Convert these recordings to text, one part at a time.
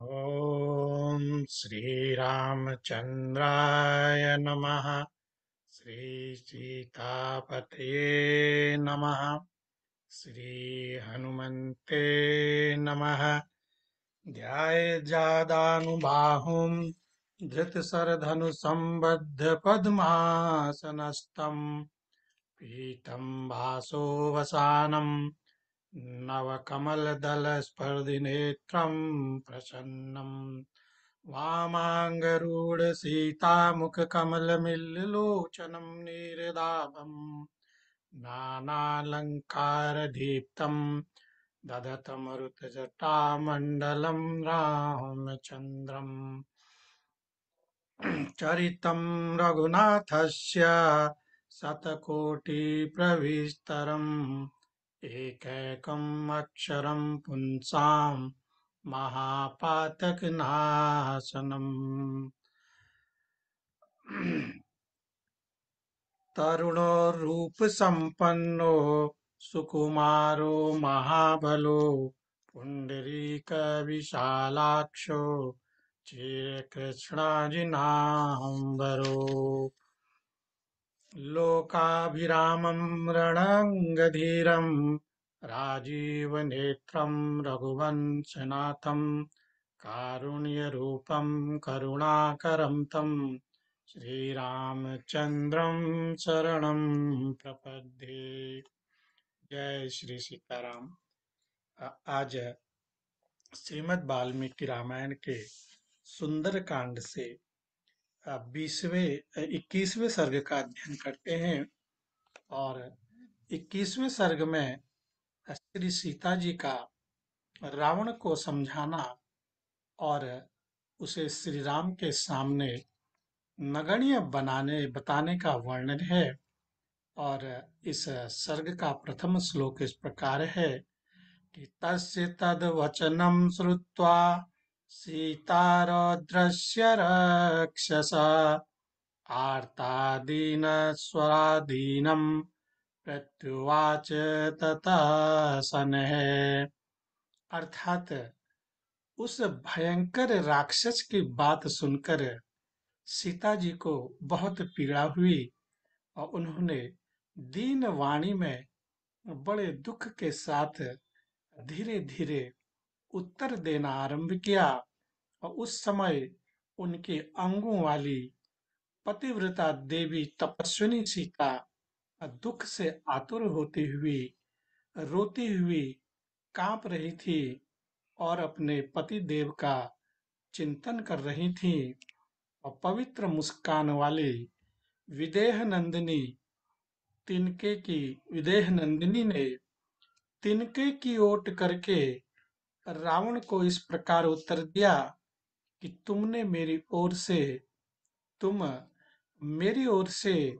ॐ श्रीरामचन्द्राय नमः। श्रीसीतापतये नमः। श्रीहनुमन्ते नमः। ध्यायेज्जादानुबाहुं धृतशरधनुसम्बद्धपद्मासनस्थं पीतं वासोवसानं नवकमलदलस्पर्धिनेत्रं प्रसन्नं वामाङ्गरूढसीतामुखकमलमिल्लोचनं नीरदाभं नानालङ्कारदीप्तं दधतमरुतजटामण्डलं रामचन्द्रम् चरितं रघुनाथस्य शतकोटिप्रविस्तरम् एकैकम् अक्षरं पुंसां महापातकनाशनम् तरुणो रूपसम्पन्नो सुकुमारो महाबलो पुण्डरीकविशालाक्षो चिरकृष्णाजिनाम्बरो लोकाभिरामं रणङ्गधीरं राजीवनेत्रं रघुवंशनाथं कारुण्यरूपं करुणाकरं तं श्रीरामचन्द्रं शरणं प्रपद्ये। जय श्री सीताराम। आज श्रीमद् वाल्मीकि रामायण के सुंदर कांड से 21वें सर्ग का अध्ययन करते हैं। और 21वें सर्ग में श्री सीता जी का रावण को समझाना और उसे श्री राम के सामने नगण्य बताने का वर्णन है। और इस सर्ग का प्रथम श्लोक इस प्रकार है कि तस्य तद्वचनं श्रुत्वा सीतारौद्रस्य रक्षसा आर्तादीनस्वरादीनं प्रत्युवाच तथा सनः। अर्थात उस भयंकर राक्षस की बात सुनकर सीता जी को बहुत पीड़ा हुई और उन्होंने दीन वाणी में बड़े दुख के साथ धीरे धीरे उत्तर देना आरंभ किया। और उस समय उनके अंगों वाली पतिव्रता देवी तपस्विनी सीता दुख से आतुर होती हुई, रोती हुई, कांप रही थी और अपने पति देव का चिंतन कर रही थी। और पवित्र मुस्कान वाली विदेह नंदिनी विदेह नंदिनी ने तिनके की ओट करके रावण को इस प्रकार उत्तर दिया कि तुम मेरी ओर से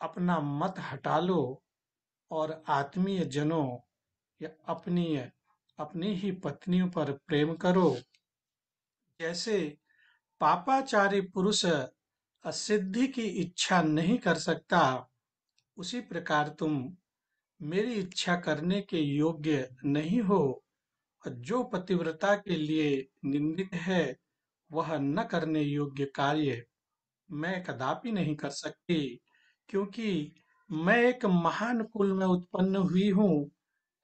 अपना मत हटा लो और आत्मीय जनों या अपनी ही पत्नियों पर प्रेम करो। जैसे पापाचारी पुरुष सिद्धि की इच्छा नहीं कर सकता, उसी प्रकार तुम मेरी इच्छा करने के योग्य नहीं हो। और जो पतिव्रता के लिए निंदित है, वह न करने योग्य कार्य मैं कदापि नहीं कर सकती, क्योंकि मैं एक महान कुल में उत्पन्न हुई हूँ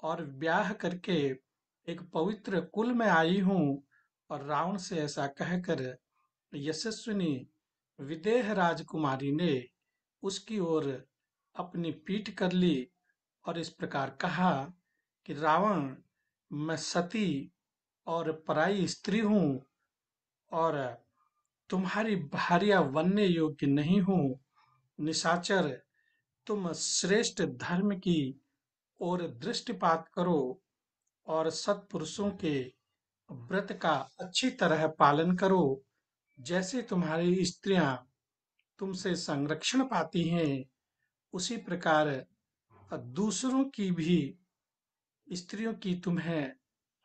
और ब्याह करके एक पवित्र कुल में आई हूँ। और रावण से ऐसा कहकर यशस्विनी विदेह राजकुमारी ने उसकी ओर अपनी पीठ कर ली और इस प्रकार कहा कि रावण, मैं सती और पराई स्त्री हूँ और तुम्हारी भार्या बनने योग्य नहीं हूँ। निशाचर, तुम श्रेष्ठ धर्म की ओर दृष्टिपात करो और सत्पुरुषों के व्रत का अच्छी तरह पालन करो। जैसे तुम्हारी स्त्रियां तुमसे संरक्षण पाती हैं, उसी प्रकार दूसरों की भी स्त्रियों की तुम्हें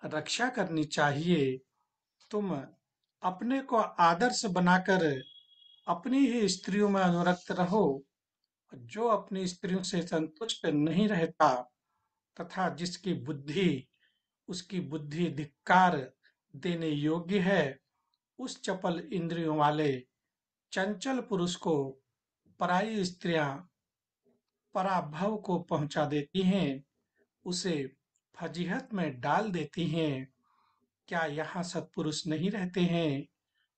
रक्षा करनी चाहिए। तुम अपने को आदर्श बनाकर अपनी ही स्त्रियों में अनुरक्त रहो। जो अपनी स्त्रियों से संतुष्ट नहीं रहता तथा जिसकी बुद्धि उसकी बुद्धि धिक्कार देने योग्य है, उस चपल इंद्रियों वाले चंचल पुरुष को पराई स्त्रियां पराभव को पहुंचा देती हैं, उसे फजीहत में डाल देती हैं। क्या यहाँ सत्पुरुष नहीं रहते हैं?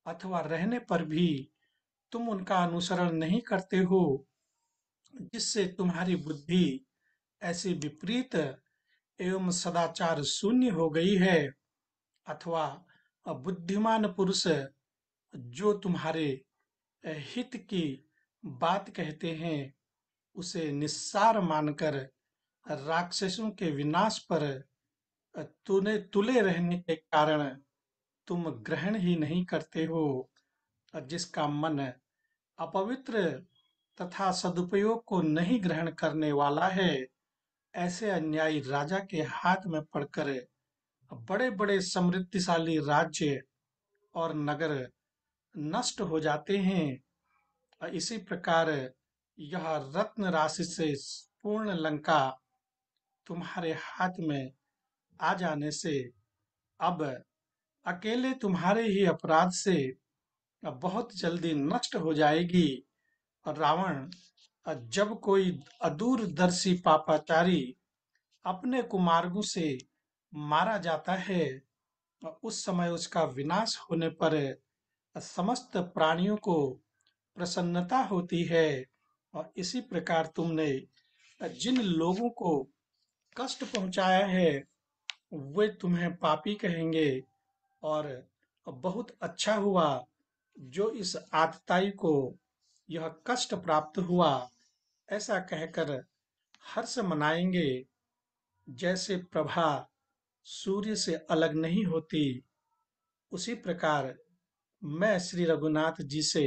अथवा रहने पर भी तुम उनका अनुसरण नहीं करते हो, जिससे तुम्हारी बुद्धि ऐसी विपरीत एवं सदाचार शून्य हो गई है? अथवा बुद्धिमान पुरुष जो तुम्हारे हित की बात कहते हैं, उसे निस्सार मानकर राक्षसों के विनाश पर तूने तुले रहने के कारण तुम ग्रहण ही नहीं करते हो। जिसका मन अपवित्र तथा सदुपयोग को नहीं ग्रहण करने वाला है, ऐसे अन्यायी राजा के हाथ में पड़कर बड़े बड़े समृद्धिशाली राज्य और नगर नष्ट हो जाते हैं। इसी प्रकार यह रत्न राशि से पूर्ण लंका तुम्हारे हाथ में आ जाने से अब अकेले तुम्हारे ही अपराध से बहुत जल्दी नष्ट हो जाएगी। और रावण, जब कोई अदूरदर्शी पापाचारी अपने कुमार्गों से मारा जाता है, उस समय उसका विनाश होने पर समस्त प्राणियों को प्रसन्नता होती है। और इसी प्रकार तुमने जिन लोगों को कष्ट पहुंचाया है, वे तुम्हें पापी कहेंगे। और बहुत अच्छा हुआ जो इस आतताई को यह कष्ट प्राप्त हुआ, ऐसा कहकर हर्ष मनाएंगे। जैसे प्रभा सूर्य से अलग नहीं होती, उसी प्रकार मैं श्री रघुनाथ जी से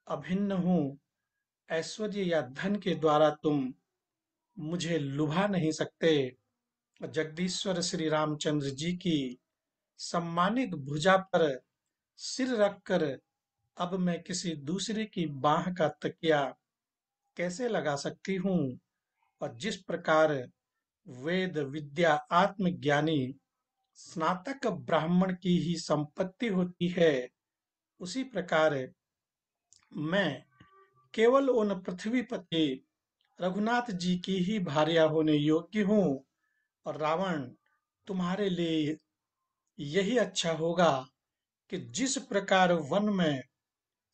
अभिन्न हूँ। ऐश्वर्य या धन के द्वारा तुम मुझे लुभा नहीं सकते। जगदीश्वर श्री रामचंद्र जी की सम्मानित भुजा पर सिर रखकर अब मैं किसी दूसरे की बाह का तकिया कैसे लगा सकती हूँ? और जिस प्रकार वेद विद्या आत्मज्ञानी स्नातक ब्राह्मण की ही संपत्ति होती है, उसी प्रकार मैं केवल उन पृथ्वीपति रघुनाथ जी की ही भार्या होने योग्य हूँ। और रावण, तुम्हारे लिए यही अच्छा होगा कि जिस प्रकार वन में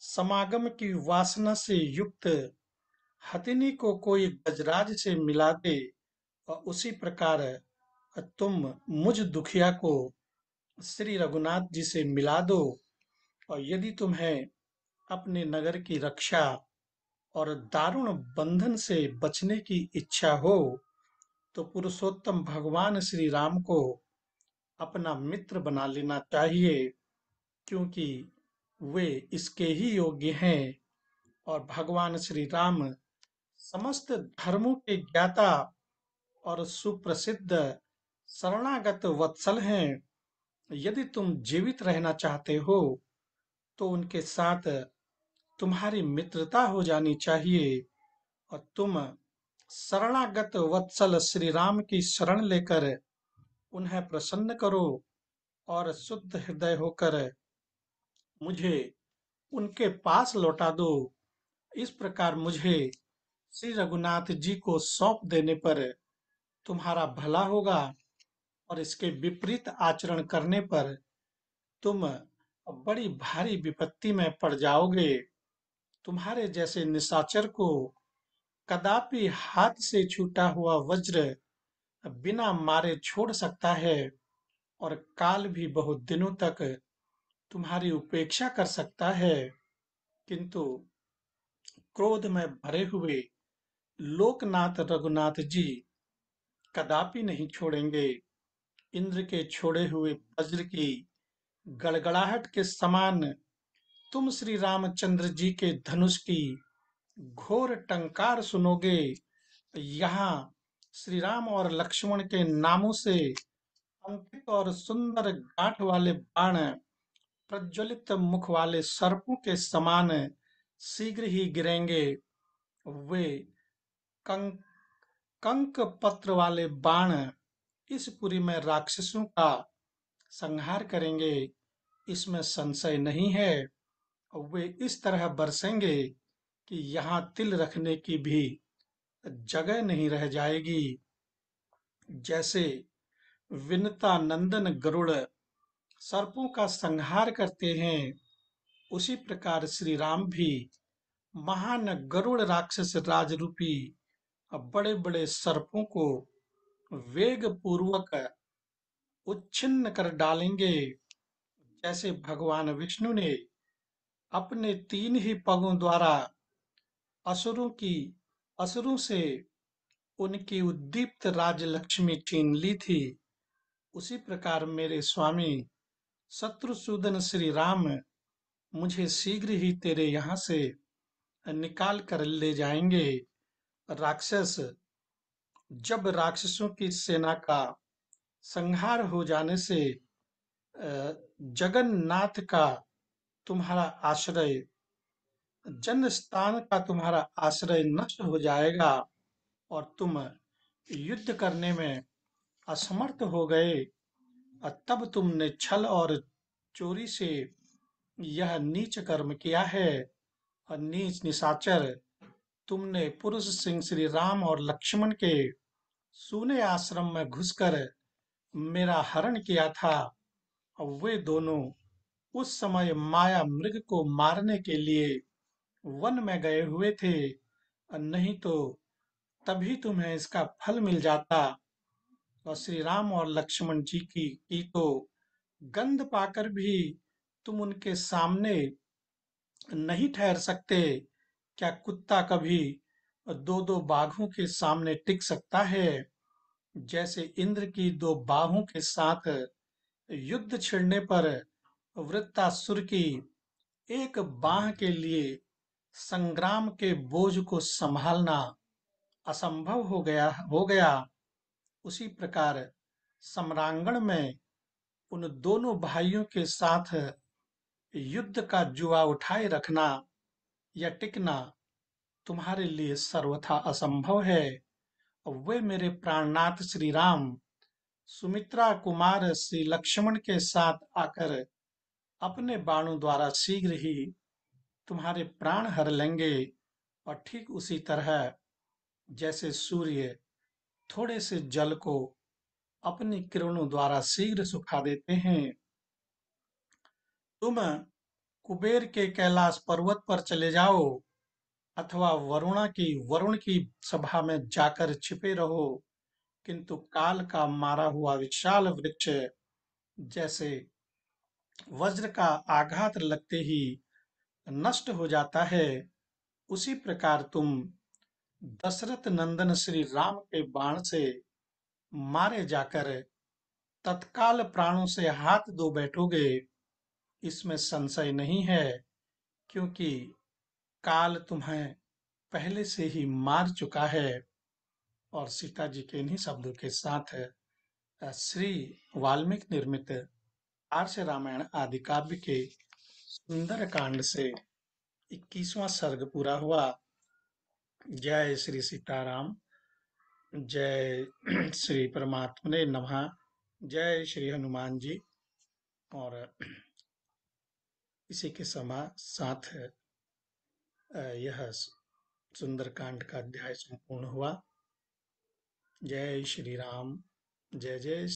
समागम की वासना से युक्त हथिनी को कोई गजराज से मिला दे, और उसी प्रकार तुम मुझ दुखिया को श्री रघुनाथ जी से मिला दो। और यदि तुम्हें अपने नगर की रक्षा और दारुण बंधन से बचने की इच्छा हो, तो पुरुषोत्तम भगवान श्री राम को अपना मित्र बना लेना चाहिए, क्योंकि वे इसके ही योग्य हैं। और भगवान श्री राम समस्त धर्मों के ज्ञाता और सुप्रसिद्ध शरणागत वत्सल हैं। यदि तुम जीवित रहना चाहते हो, तो उनके साथ तुम्हारी मित्रता हो जानी चाहिए, और तुम शरणागत वत्सल श्री राम की शरण लेकर उन्हें प्रसन्न करो और शुद्ध हृदय होकर मुझे उनके पास लौटा दो। इस प्रकार मुझे श्री रघुनाथ जी को सौंप देने पर तुम्हारा भला होगा, और इसके विपरीत आचरण करने पर तुम बड़ी भारी विपत्ति में पड़ जाओगे। तुम्हारे जैसे निशाचर को कदापि हाथ से छूटा हुआ वज्र बिना मारे छोड़ सकता है, और काल भी बहुत दिनों तक तुम्हारी उपेक्षा कर सकता है, किंतु क्रोध में भरे हुए लोकनाथ रघुनाथ जी कदापि नहीं छोड़ेंगे। इंद्र के छोड़े हुए वज्र की गड़गड़ाहट के समान तुम श्री रामचंद्र जी के धनुष की घोर टंकार सुनोगे। यहाँ श्री राम और लक्ष्मण के नामों से अंकित और सुंदर गांठ वाले बाण प्रज्वलित मुख वाले सर्पों के समान शीघ्र ही गिरेंगे। वे कंक कंक पत्र वाले बाण इस पुरी में राक्षसों का संहार करेंगे, इसमें संशय नहीं है। वे इस तरह बरसेंगे कि यहाँ तिल रखने की भी जगह नहीं रह जाएगी। जैसे विनता नंदन गरुड़ सर्पों का संहार करते हैं, उसी प्रकार श्री राम भी महान गरुड़ राक्षस राज रूपी बड़े बड़े सर्पों को वेग पूर्वक उच्छिन्न कर डालेंगे। जैसे भगवान विष्णु ने अपने 3 ही पगों द्वारा असुरों की असुरों से उनकी उद्दीप्त राजलक्ष्मी छीन ली थी, उसी प्रकार मेरे स्वामी शत्रुसूदन श्री राम मुझे शीघ्र ही तेरे यहाँ से निकाल कर ले जाएंगे। राक्षस जब राक्षसों की सेना का संहार हो जाने से जगन्नाथ का तुम्हारा आश्रय जन्म स्थान का तुम्हारा आश्रय नष्ट हो जाएगा और तुम युद्ध करने में असमर्थ हो गए। तब तुमने छल और चोरी से यह नीच कर्म किया है। और नीच निशाचर, तुमने पुरुष सिंह श्री राम और लक्ष्मण के सूने आश्रम में घुसकर मेरा हरण किया था। और वे दोनों उस समय माया मृग को मारने के लिए वन में गए हुए थे, और नहीं तो तभी तुम्हें इसका फल मिल जाता। और श्री राम और लक्ष्मण जी की तो गंध पाकर भी तुम उनके सामने नहीं ठहर सकते। क्या कुत्ता कभी दो दो बाघों के सामने टिक सकता है? जैसे इंद्र की 2 बाहों के साथ युद्ध छिड़ने पर वृत्तासुर की एक बाह के लिए संग्राम के बोझ को संभालना असंभव हो गया, उसी प्रकार सम्रांगण में उन दोनों भाइयों के साथ युद्ध का जुआ उठाए रखना या टिकना तुम्हारे लिए सर्वथा असंभव है। और वे मेरे प्राणनाथ श्री राम सुमित्रा कुमार श्री लक्ष्मण के साथ आकर अपने बाणों द्वारा शीघ्र ही तुम्हारे प्राण हर लेंगे। और ठीक उसी तरह जैसे सूर्य थोड़े से जल को अपनी किरणों द्वारा शीघ्र सुखा देते हैं, तुम कुबेर के कैलाश पर्वत पर चले जाओ अथवा वरुण की सभा में जाकर छिपे रहो, किंतु काल का मारा हुआ विशाल वृक्ष जैसे वज्र का आघात लगते ही नष्ट हो जाता है, उसी प्रकार तुम दशरथ नंदन श्री राम के बाण से मारे जाकर तत्काल प्राणों से हाथ धो बैठोगे। इसमें संशय नहीं है, क्योंकि काल तुम्हें पहले से ही मार चुका है। और सीता जी के इन्हीं शब्दों के साथ श्री वाल्मीकि निर्मित आर्ष रामायण आदि काव्य के सुंदर कांड से 21वां सर्ग पूरा हुआ। जय श्री सीताराम, जय श्री परमात्मने नमः, जय श्री हनुमान जी। और इसी के साथ यह सुंदरकांड का अध्याय संपूर्ण हुआ। जय श्री राम, जय जय